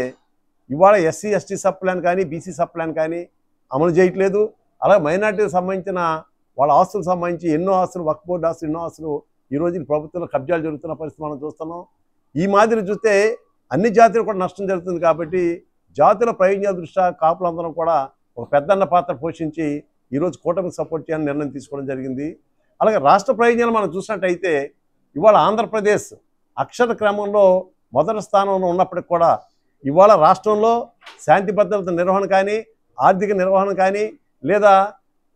ఇవాళ ఎస్సీ ఎస్టీ సబ్ ప్లాన్ కానీ బీసీ సబ్ ప్లాన్ కానీ అమలు చేయట్లేదు. అలాగే మైనార్టీకి సంబంధించిన వాళ్ళ ఆస్తులకు సంబంధించి ఎన్నో ఆస్తులు, వక్ఫ్ బోర్డు ఆస్తులు, ఎన్నో ఆస్తులు ఈరోజు ప్రభుత్వంలో కబ్జాలు జరుగుతున్న పరిస్థితి మనం చూస్తున్నాం. ఈ మాదిరి చూస్తే అన్ని జాతులు కూడా నష్టం జరుగుతుంది. కాబట్టి జాతుల ప్రయోజనాల దృష్ట్యా కాపులందరం కూడా ఒక పెద్దన్న పాత్ర పోషించి ఈరోజు కూటమికి సపోర్ట్ చేయాలని నిర్ణయం తీసుకోవడం జరిగింది. అలాగే రాష్ట్ర ప్రయోజనాలు మనం చూసినట్టయితే ఇవాళ ఆంధ్రప్రదేశ్ అక్షర క్రమంలో మొదటి స్థానంలో ఉన్నప్పటికి కూడా ఇవాళ రాష్ట్రంలో శాంతి భద్రత నిర్వహణ కానీ, ఆర్థిక నిర్వహణ కానీ, లేదా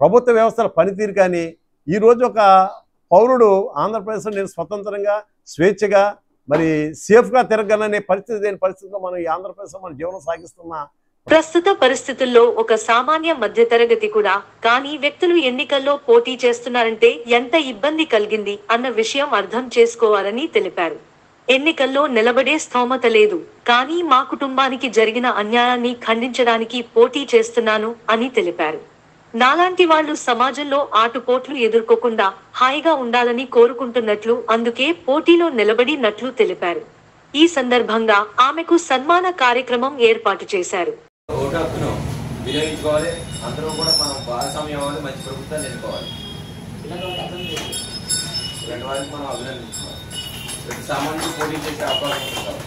ప్రభుత్వ వ్యవస్థల పనితీరు కానీ ఈరోజు ఒక పౌరుడు ఆంధ్రప్రదేశ్లో నేను స్వతంత్రంగా, స్వేచ్ఛగా, మరి సేఫ్గా తిరగలనే పరిస్థితి లేని పరిస్థితిలో మనం ఈ ఆంధ్రప్రదేశ్లో మన జీవనం సాగిస్తున్న ప్రస్తుత పరిస్థితుల్లో ఒక సామాన్య మధ్యతరగతి కూడా కానీ వ్యక్తులు ఎన్నికల్లో పోటీ చేస్తున్నారంటే ఎంత ఇబ్బంది కలిగింది అన్న విషయం అర్థం చేసుకోవాలని తెలిపారు. ఎన్నికల్లో నిలబడే స్థోమత లేదు, కానీ మా కుటుంబానికి జరిగిన అన్యాయాన్ని ఖండించడానికి పోటీ చేస్తున్నాను అని తెలిపారు. నాలాంటి వాళ్లు సమాజంలో ఆటుపోట్లు ఎదుర్కోకుండా హాయిగా ఉండాలని కోరుకుంటున్నట్లు, అందుకే పోటీలో నిలబడినట్లు తెలిపారు. ఈ సందర్భంగా ఆమెకు సన్మాన కార్యక్రమం ఏర్పాటు చేశారు. ఓటు హక్కును వినియోగించుకోవాలి. అందరూ కూడా మనం భాగస్వామ్యం అవ్వాలి, మంచి ప్రభుత్వాన్ని ఎన్నుకోవాలి. ఇలాంటి వారికి మనం అభినందించుకోవాలి. ప్రతి సామాన్యుడు పోటీ చేసే అవకాశం ఉంటుంది.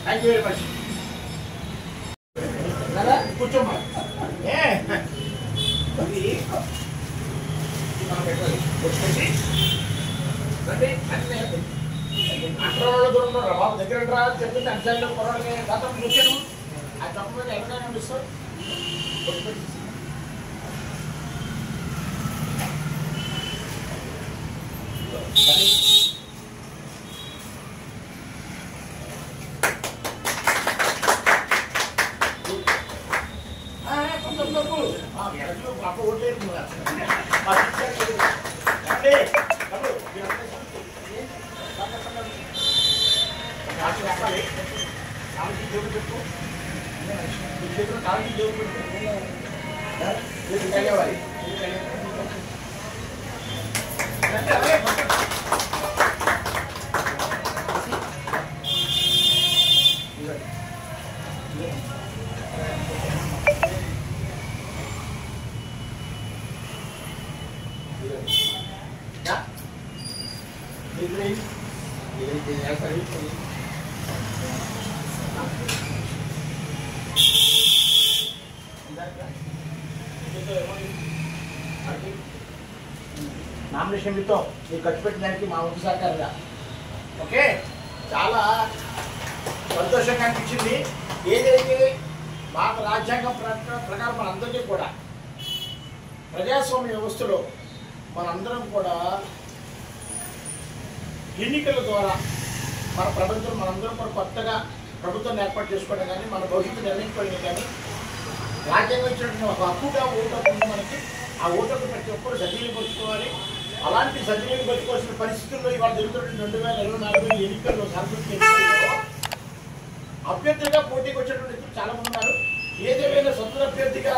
Thank you very much. కూర్చోమ్మా. అంటరాళ్ళ దూరం బాబు దగ్గర రా చెప్పింది అంశాల్లో పొరలకి గతం చూశాను. ఆ తప్పు మీద ఎవరైనా అనిపిస్తారు. పాప ఓట్లేదు నామినేషన్ మీతో మీరు ఖర్చు పెట్టడానికి మా వంతు సహకారంగా ఓకే. చాలా సంతోషంగా అనిపించింది. ఏదైతే భారత రాజ్యాంగం ప్రకారం మనందరికీ కూడా ప్రజాస్వామ్య వ్యవస్థలో మనందరం కూడా ఎన్నికల ద్వారా మన ప్రభుత్వం మనందరం కూడా కొత్తగా ప్రభుత్వాన్ని ఏర్పాటు చేసుకోవడం కానీ మన భవిష్యత్తు నిర్ణయించుకోవడం కానీ రాజ్యాంగం ఇచ్చినటువంటి ఒక హక్కుగా ఓటు ఉంది మనకి. ఆ ఓటుకు ప్రతి ఒక్కరు సద్వినియోగపరుచుకోవాలి. అలాంటి సద్వినియోగపరుచుకోవాల్సిన పరిస్థితుల్లో ఇవాళ జరుగుతున్న 2024 ఎన్నికల్లో సార్వత్రిక ఎన్నికల్లో అభ్యర్థిగా పోటీకి వచ్చేటువంటి చాలా మంది ఉన్నారు. ఏదేమైనా స్వతంత్ర అభ్యర్థిగా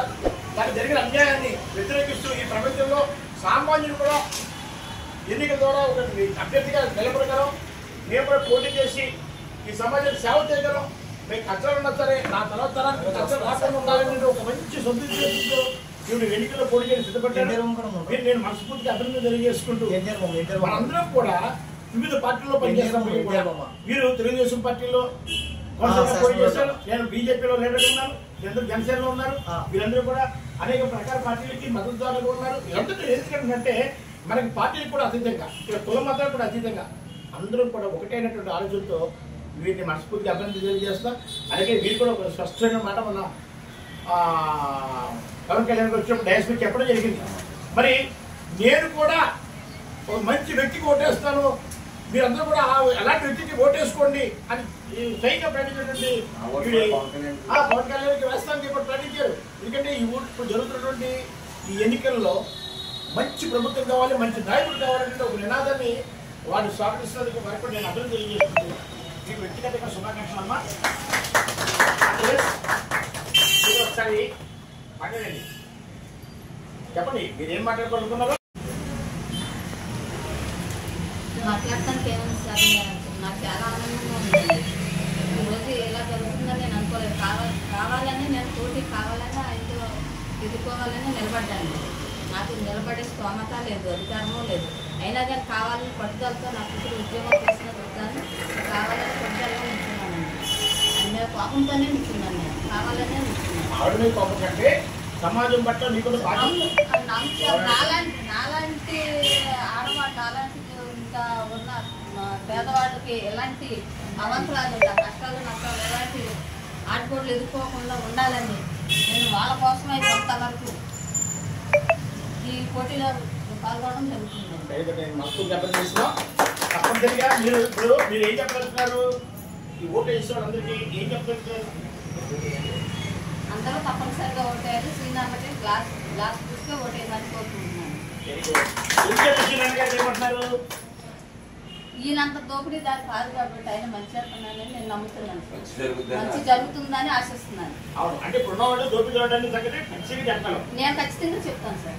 దానికి జరిగిన అన్యాయాన్ని వ్యతిరేకిస్తూ ఈ ప్రపంచంలో సామాన్యులు కూడా ఎన్నికల ద్వారా ఒక అభ్యర్థిగా నిలబడగలం. మేము కూడా పోటీ చేసి ఈ సమాజానికి సేవ చేయగలం. మీకు కష్టాలు ఉన్నా సరే నా తర్వాత తరానికి కష్టాలు రాకుండా ఉండాలని ఒక మంచి సొంత ఇప్పుడు ఎన్నికల్లో పోటీ చేసి సిద్ధపడ్డారు. నేను మనస్ఫూర్తిగా అభినందన తెలియజేసుకుంటూ మనందరం కూడా వివిధ పార్టీల్లో పనిచేస్తాం. మీరు తెలుగుదేశం పార్టీలో పోటీ చేశారు, నేను బీజేపీలో లీడర్గా ఉన్నాను, వీరందరూ జనసేనలో ఉన్నారు. వీరందరూ కూడా అనేక ప్రకార పార్టీలకి మద్దతుదారులుగా ఉన్నారు. వీరందరూ ఎందుకంటే మనకి పార్టీలకు కూడా అతీతంగా ఇక్కడ కుల మతాలు కూడా అతీతంగా అందరం కూడా ఒకటైనటువంటి ఆలోచనతో వీటిని మనస్ఫూర్తిగా అభినందన తెలియజేస్తాం. అలాగే వీరు కూడా ఒక స్పష్టమైన మాట మన పవన్ కళ్యాణ్ వచ్చినప్పుడు డయాస్ మీద చెప్పడం జరిగింది. మరి నేను కూడా ఒక మంచి వ్యక్తికి ఓటేస్తాను, మీరందరూ కూడా అలాంటి వ్యక్తికి ఓటేసుకోండి అని సైగా ప్రకటించినటువంటి పవన్ కళ్యాణ్కి వేస్తానని చెప్పి ప్రకటించారు. ఎందుకంటే ఈ ఇప్పుడు జరుగుతున్నటువంటి ఈ ఎన్నికల్లో మంచి ప్రభుత్వం కావాలి, మంచి నాయకుడు కావాలంటే ఒక నినాదాన్ని వారు స్వాగతిస్తున్నందుకు వరకు నేను అభివృద్ధి తెలియజేస్తున్నాను. మీకు వ్యక్తిగతంగా శుభాకాంక్షలు అమ్మా. ఒకసారి మాట్లాడండి, చెప్పండి మీరేం మాట్లాడుకోవాలనుకున్నారు. మాట్లాడటానికి ఏమైనా సార్ నాకు చాలా ఆనందంగా ఉందండి. ఈరోజు ఎలా జరుగుతుందని నేను అనుకోలేదు. కావాలని నేను పోటీ కావాలని ఆయనతో ఎదుర్కోవాలని నిలబడ్డాను. నాకు నిలబడే స్తోమత లేదు, అధికారమూ లేదు. అయినా కానీ కావాలని పట్టుదలతో నాకు ఇప్పుడు ఉద్యోగం చేసిన చెప్తాను. కావాలని పట్టుదలగా నిల్చున్నానండి. ఆయన కోపంతోనే నిల్చున్నాను, నేను కావాలనే నిల్చున్నాను. సమాజం పట్ల నాలాంటి ఆడవాళ్ళు, నాలాంటి ఇంకా ఉన్న పేదవాళ్ళకి ఎలాంటి అవంతరాలు, కష్టాలు నష్టాలు ఎలాంటి ఆటపోట్లు ఎదుర్కోకుండా ఉండాలని నేను వాళ్ళ కోసమే కొంతవరకు ఈ పోటీలో పాల్గొనడం జరుగుతుంది. తప్పనిసరిగా మీరు ఇప్పుడు మీరు ఏం చెప్పగలుగుతున్నారు? ఈ ఓటు వేసే వాళ్ళందరికీ ఏం చెప్పగలుగుతున్నారు? అందరూ తప్పనిసరిగా ఓటేయాలి. శ్రీనాథ్కి గ్లాస్ చూస్తే ఓటేయమని కోరుకుంటున్నాను. ఈయనంత దోపిడీ దాని కాదు కాబట్టి ఆయన మంచి చేస్తున్నానని నేను నమ్ముతున్నాను. మంచి జరుగుతుందని ఆశిస్తున్నాను. అంటే నేను ఖచ్చితంగా చెప్తాను సార్.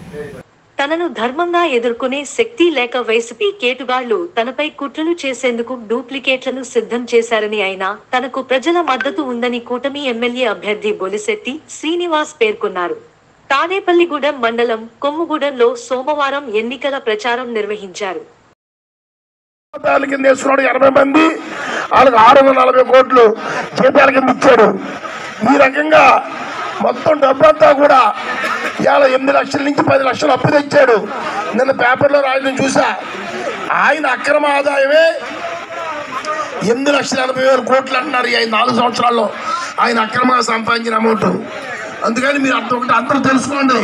తనను ధర్మంగా ఎదుర్కొనే శక్తి లేక వైసీపీ కేటుగాళ్లు తనపై కుట్రలు చేసేందుకు డూప్లికేట్లను సిద్ధం చేశారని అయినా తనకు ప్రజల మద్దతు ఉందని కూటమి ఎమ్మెల్యే అభ్యర్థి బొలిశెట్టి శ్రీనివాస్ పేర్కొన్నారు. తాడేపల్లిగూడెం మండలం కొమ్ముగూడెంలో సోమవారం ఎన్నికల ప్రచారం నిర్వహించారు. 80 మంది వాళ్ళకి 640 కోట్లు జీతాల కింద ఇచ్చాడు. ఈ రకంగా మొత్తం డబ్బంతా కూడా ఇవాళ 8 లక్షల నుంచి 10 లక్షలు అప్పు తెచ్చాడు. నిన్న పేపర్లో రాయడం చూసా. ఆయన అక్రమ ఆదాయమే 8,80,000 కోట్లు అంటున్నారు. ఈ 4 సంవత్సరాల్లో ఆయన అక్రమంగా సంపాదించిన అమౌంట్. అందుకని మీరు ఒకటి అందరూ తెలుసుకోండి.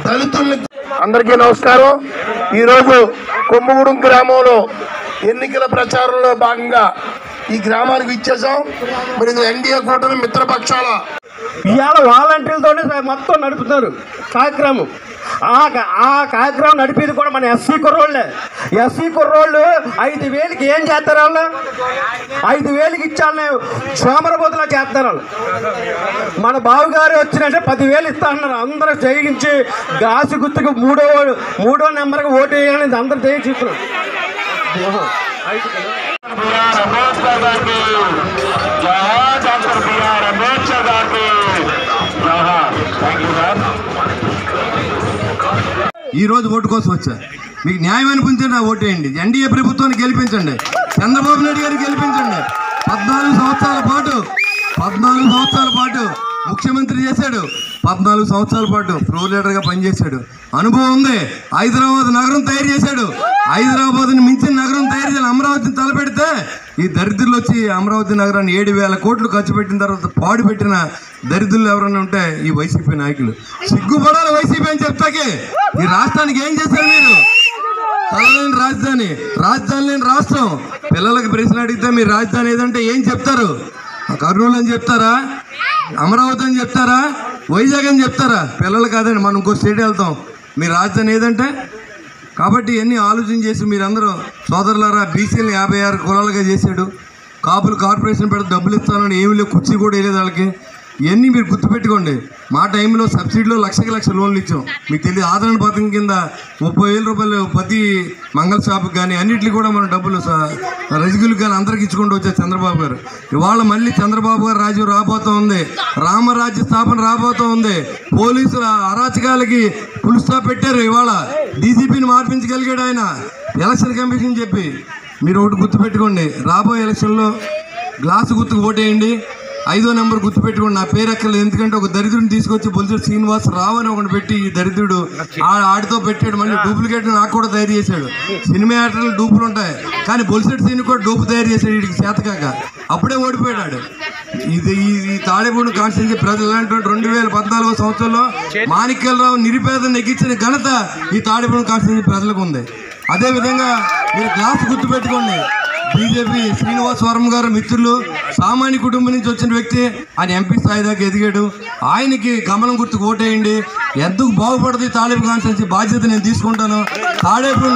దళితుల్ని అందరికీ నమస్కారం. ఈరోజు కొమ్ముగూడెం గ్రామంలో ఎన్నికల ప్రచారంలో భాగంగా ఈ గ్రామానికి ఇచ్చేసాం. మరి ఎన్డీఏ కూటమి మిత్రపక్షాల ఇవాళ వాలంటీర్లతోనే మొత్తం నడుపుతున్నారు కార్యక్రమం. ఆ కార్యక్రమం నడిపేది కూడా మన ఎస్సీ కుర్రోళ్ళే. ఎస్సీ కుర్రోళ్ళు 5,000కి ఏం చేస్తారు? వాళ్ళు 5,000కి ఇచ్చాలని సోమరబోతులా చేస్తారు. వాళ్ళు మన బావుగారు వచ్చినట్టే 10,000 ఇస్తా అన్నారు. అందరూ చేయించి గాసు గుర్తుకు మూడో నెంబర్కి ఓటు వేయాలని అందరూ చేయించుతున్నారు. ఈ రోజు ఓటు కోసం వచ్చా. మీకు న్యాయం అనిపించండి, ఓటు వేయండి. ఎన్డీఏ ప్రభుత్వాన్ని గెలిపించండి. చంద్రబాబు నాయుడు గారిని గెలిపించండి. 14 సంవత్సరాల పాటు ముఖ్యమంత్రి చేశాడు. 14 సంవత్సరాల పాటు ప్రో లీడర్గా పనిచేశాడు. అనుభవం ఉంది. హైదరాబాద్ నగరం తయారు చేశాడు. హైదరాబాద్ని మించిన నగరం తయారు చేయాలి. అమరావతిని తలపెడితే ఈ దరిద్రులు వచ్చి అమరావతి నగరాన్ని 7,000 కోట్లు ఖర్చు పెట్టిన తర్వాత పాడు పెట్టిన దరిద్రులు ఎవరైనా ఉంటే ఈ వైసీపీ నాయకులు. సిగ్గుపడాలి వైసీపీ అని చెప్తాకే. ఈ రాష్ట్రానికి ఏం చేశారు మీరు? తలలేని రాజధాని లేని రాష్ట్రం. పిల్లలకి ప్రశ్న అడిగితే మీరు రాజధాని ఏదంటే ఏం చెప్తారు? కర్నూలు అని చెప్తారా? అమరావతి అని చెప్తారా? వైజాగ్ అని చెప్తారా? పిల్లలు కాదండి, మనం ఇంకో స్టేట్ వెళ్తాం. మీ రాజధాని ఏదంటే? కాబట్టి ఇవన్నీ ఆలోచన చేసి మీరందరూ సోదరులారా, బీసీలను 56 కులాలుగా చేశాడు. కాపులు కార్పొరేషన్ పెడితే డబ్బులు ఇస్తానని ఏమి లేవు, కుర్చీ కూడా వేయలేదు వాళ్ళకి. ఇవన్నీ మీరు గుర్తుపెట్టుకోండి. మా టైంలో సబ్సిడీలో లక్ష లోన్లు ఇచ్చాం. మీకు తెలియదు. ఆదరణ పథకం కింద 30,000 రూపాయలు ప్రతి మంగళ షాపుకి కానీ అన్నింటికి కూడా మనం డబ్బులు రజకులకు కానీ అందరికి ఇచ్చుకుంటూ వచ్చారు చంద్రబాబు గారు. ఇవాళ మళ్ళీ చంద్రబాబు గారు రాజ్యం రాబోతూ ఉంది. రామరాజ్య స్థాపన రాబోతూ ఉంది. పోలీసుల అరాచకాలకి ఫుల్ స్టాప్ పెట్టారు. ఇవాళ డీజీపీని మార్పించగలిగాడు ఆయన ఎలక్షన్ కమిషన్ చెప్పి. మీరు ఒకటి గుర్తుపెట్టుకోండి, రాబోయే ఎలక్షన్లో గ్లాసు గుర్తుకు ఓటేయండి. 5వ నెంబర్ గుర్తుపెట్టుకోండి. నా పేరు ఎక్కర్లేదు. ఎందుకంటే ఒక దరిద్రుడిని తీసుకొచ్చి బొలిశెట్టి శ్రీనివాస్ రావు అని ఒకటి పెట్టి ఈ దరిద్రుడు ఆడితో పెట్టాడు. మళ్ళీ డూప్లికేట్ నాకు కూడా తయారు చేశాడు. సినిమా యాక్టర్లు డూపులు ఉంటాయి, కానీ బొలిశెట్టి సీన్ కూడా డూపు తయారు చేశాడు. వీడికి చేతకాక అప్పుడే ఓడిపోయాడు. ఈ తాడేపూడి కాన్స్టిట్యూన్సీ ప్రజలు ఎలాంటి 2014 సంవత్సరంలో మాణిక్యాలరావు నిరుపేద నెగ్గించిన ఘనత ఈ తాడేపూడి కాన్స్టిట్యూన్సీ ప్రజలకు ఉంది. అదేవిధంగా మీరు గ్లాస్ గుర్తుపెట్టుకోండి. బీజేపీ శ్రీనివాస్ వర్మ గారు మిత్రులు, సామాన్య కుటుంబం నుంచి వచ్చిన వ్యక్తి. ఆయన ఎంపీ స్థాయి దాకా ఎదిగాడు. ఆయనకి కమలం గుర్తుకు ఓటేయండి. ఎందుకు బాగుపడుతుంది తాడేపల్లి కాన్స్టిట్యూన్సీ బాధ్యత నేను తీసుకుంటాను. తాడేపల్లి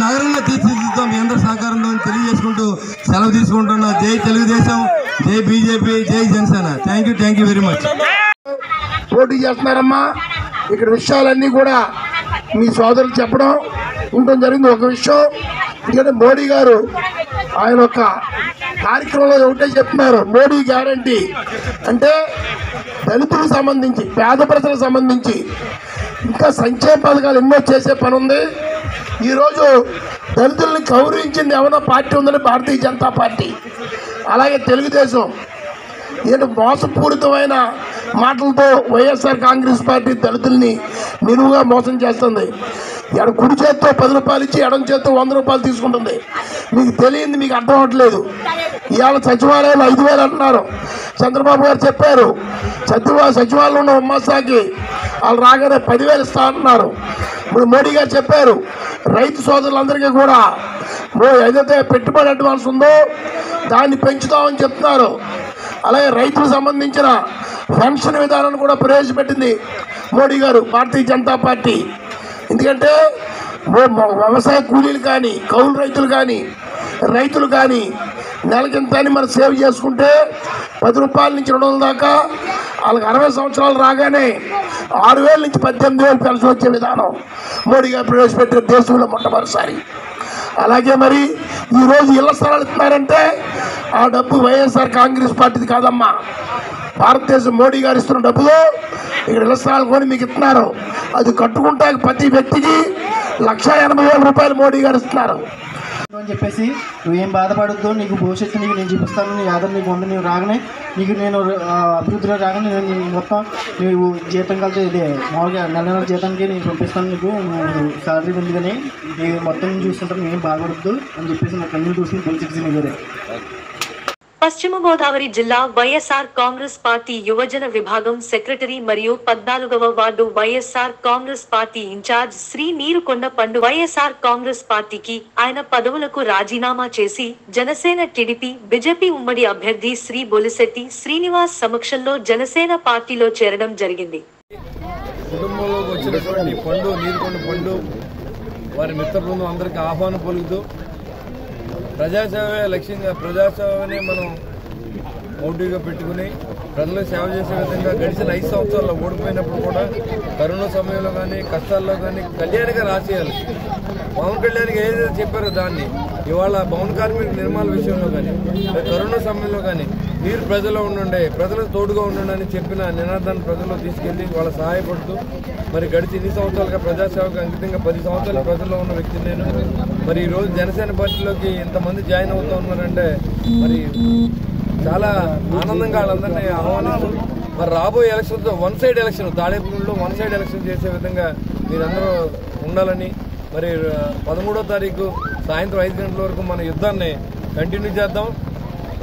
నగరంగా తీర్చిదిద్దాం మీ అందరి సహకారంతో తెలియజేసుకుంటూ సెలవు తీసుకుంటున్నా. జై తెలుగుదేశం, జై బీజేపీ, జై Janasena. Thank you very much. పోటీ చేస్తున్నారమ్మా. ఇక్కడ విషయాలన్నీ కూడా మీ సోదరులు చెప్పడం ఉండడం జరిగింది. ఒక విషయం, ఎందుకంటే మోడీ గారు ఆయన ఒక కార్యక్రమంలో ఒకటే చెప్తున్నారు, మోడీ గ్యారంటీ అంటే దళితులకు సంబంధించి, పేద ప్రజలకు సంబంధించి ఇంకా సంక్షేమ పథకాలు ఎన్నో చేసే పని ఉంది. ఈరోజు దళితుల్ని గౌరవించింది ఏమన్నా పార్టీ ఉందని భారతీయ జనతా పార్టీ, అలాగే తెలుగుదేశం. ఏంటో మోసపూరితమైన మాటలతో వైఎస్ఆర్ కాంగ్రెస్ పార్టీ దళితుల్ని నిలువుగా మోసం చేస్తుంది. ఎడ కుడి చేత్తో 10 రూపాయలు ఇచ్చి ఎడం చేత్తో 100 రూపాయలు తీసుకుంటుంది. మీకు తెలియంది, మీకు అర్థం అవ్వట్లేదు. ఇవాళ సచివాలయాలు 5,000 అంటున్నారు. చంద్రబాబు గారు చెప్పారు సచివాలయంలో ఉన్న ఉమ్మాసాకి వాళ్ళు రాగానే 10,000 ఇస్తా అంటున్నారు. ఇప్పుడు మోడీ గారు చెప్పారు రైతు సోదరులందరికీ కూడా ఏదైతే పెట్టుబడి అడ్వాన్స్ ఉందో దాన్ని పెంచుతామని చెప్తున్నారు. అలాగే రైతులకు సంబంధించిన పెన్షన్ విధానాన్ని కూడా ప్రవేశపెట్టింది మోడీ గారు, భారతీయ జనతా పార్టీ. ఎందుకంటే వ్యవసాయ కూలీలు కానీ, కౌలు రైతులు కానీ నెలకింత అని మనం సేవ్ చేసుకుంటే 10 రూపాయల నుంచి 200 దాకా, వాళ్ళకి 60 సంవత్సరాలు రాగానే 6,000 నుంచి 18,000 పెన్షన్ వచ్చే విధానం మోడీ గారు ప్రవేశపెట్టిన దేశంలో మొట్టమొదటిసారి. అలాగే మరి ఈరోజు ఇళ్ల స్థలాలు ఇస్తున్నారంటే ఆ డబ్బు వైఎస్ఆర్ కాంగ్రెస్ పార్టీది కాదమ్మా, భారతదేశం మోడీ గారు ఇస్తున్న డబ్బులో ఇక్కడ ఇళ్ల స్థలాలు కొని మీకు ఇస్తున్నారు. అది కట్టుకుంటే ప్రతి వ్యక్తికి 1,80,000 రూపాయలు మోడీ గారు ఇస్తున్నారు అని చెప్పేసి నువ్వేం బాధపడద్దు, నీకు భవిష్యత్తు నీకు నేను చూపిస్తాను, నీ ఆధార్ నీకు ఉంది, నీవు రాగానే నీకు నేను అభివృద్ధిలో రాగానే నేను మొత్తం నీవు జీతం కలిసి ఇదే మామూలుగా నెల జీతానికి నేను పంపిస్తాను, నీకు శాలరీ ఉంది కానీ నీకు మొత్తం నేను చూస్తుంటాను, నువ్వేం బాధపడద్దు అని చెప్పేసి నాకు అన్ని చూసుకుని పొలిటిక్స్ మీదే. పశ్చిమ గోదావరి జిల్లా వైఎస్ఆర్ కాంగ్రెస్ పార్టీ యువజన విభాగం సెక్రటరీ మరియు 14వ ward YSR Congress party incharge Shri Nirukonda Pandu YSR Congress పార్టీకి ఆయన పదవులకు రాజీనామా చేసి జనసేన టీడీపీ బీజేపీ ఉమ్మడి అభ్యర్థి శ్రీ బొలిశెట్టి శ్రీనివాస్ సమక్షంలో జనసేన పార్టీలో చేరడం జరిగింది. కుటుంబంలోకి వచ్చినటువంటి పండు నీరుకొండ పండు వారి మిత్ర బృందం అందరికీ ఆహ్వానం పలుకుతూ ప్రజాసేవే లక్ష్యంగా ప్రజాసేవని మనం మోటివ్గా పెట్టుకుని ప్రజలకు సేవ చేసే విధంగా గడిచిన 5 సంవత్సరాల్లో ఓడిపోయినప్పుడు కూడా కరోనా సమయంలో కానీ కష్టాల్లో కానీ కళ్యాణిగా రాసేయాలి. పవన్ కళ్యాణ్కి ఏదైతే చెప్పారో దాన్ని ఇవాళ భవన కార్మిక నిర్మాణ విషయంలో కానీ కరోనా సమయంలో కానీ మీరు ప్రజల్లో ఉండండి, ప్రజలకు తోడుగా ఉండండి అని చెప్పిన నినాదాన్ని ప్రజల్లో తీసుకెళ్లి వాళ్ళ సహాయపడుతూ మరి గడిచి ఇన్ని సంవత్సరాలుగా ప్రజాసేవకు అంకితంగా 10 సంవత్సరాలు ప్రజల్లో ఉన్న వ్యక్తిని నేను. మరి ఈరోజు జనసేన పార్టీలోకి ఇంతమంది జాయిన్ అవుతూ ఉన్నారంటే మరి చాలా ఆనందంగా వాళ్ళందరినీ ఆహ్వానిస్తూ మరి రాబోయే ఎలక్షన్తో 1 సైడ్ ఎలక్షన్ తాడేపల్లిలో 1 సైడ్ ఎలక్షన్ చేసే విధంగా మీరందరూ ఉండాలని, మరి 13వ తారీఖు సాయంత్రం 5 గంటల వరకు మన యుద్ధాన్ని కంటిన్యూ చేద్దాం,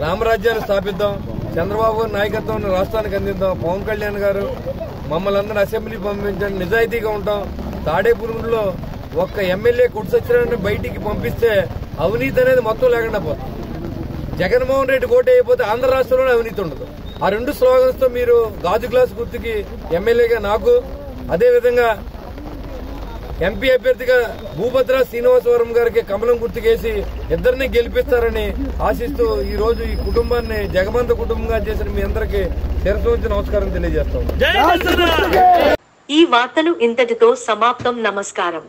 రామరాజ్యాన్ని స్థాపిద్దాం, చంద్రబాబు నాయకత్వాన్ని రాష్ట్రానికి అందిద్దాం. పవన్ కళ్యాణ్ గారు మమ్మల్ని అందరూ అసెంబ్లీ పంపించండి, నిజాయితీగా ఉంటాం. తాడేపల్లిలో ఒక్క ఎమ్మెల్యే కుట్సొచ్చినాన్ని బయటికి పంపిస్తే అవినీతి అనేది మొత్తం లేకుండా పోతుంది. జగన్మోహన్ రెడ్డి కోట అయిపోతే ఆంధ్ర రాష్ట్రంలోనే అవినీతి ఉండదు. ఆ 2 స్లోగన్స్ తో మీరు గాజు గ్లాస్ గుర్తుకి ఎమ్మెల్యేగా నాకు, అదేవిధంగా ఎంపీ అభ్యర్థిగా భూభద్ర శ్రీనివాసవరం గారికి కమలం గుర్తుకేసి ఇద్దరిని గెలిపిస్తారని ఆశిస్తూ ఈ రోజు ఈ కుటుంబాన్ని జగమంత కుటుంబంగా చేసిన మీ అందరికీ శిరస్సు వంచి నమస్కారం తెలియజేస్తాం. ఈ వార్తలు ఇంతటితో సమాప్తం. నమస్కారం.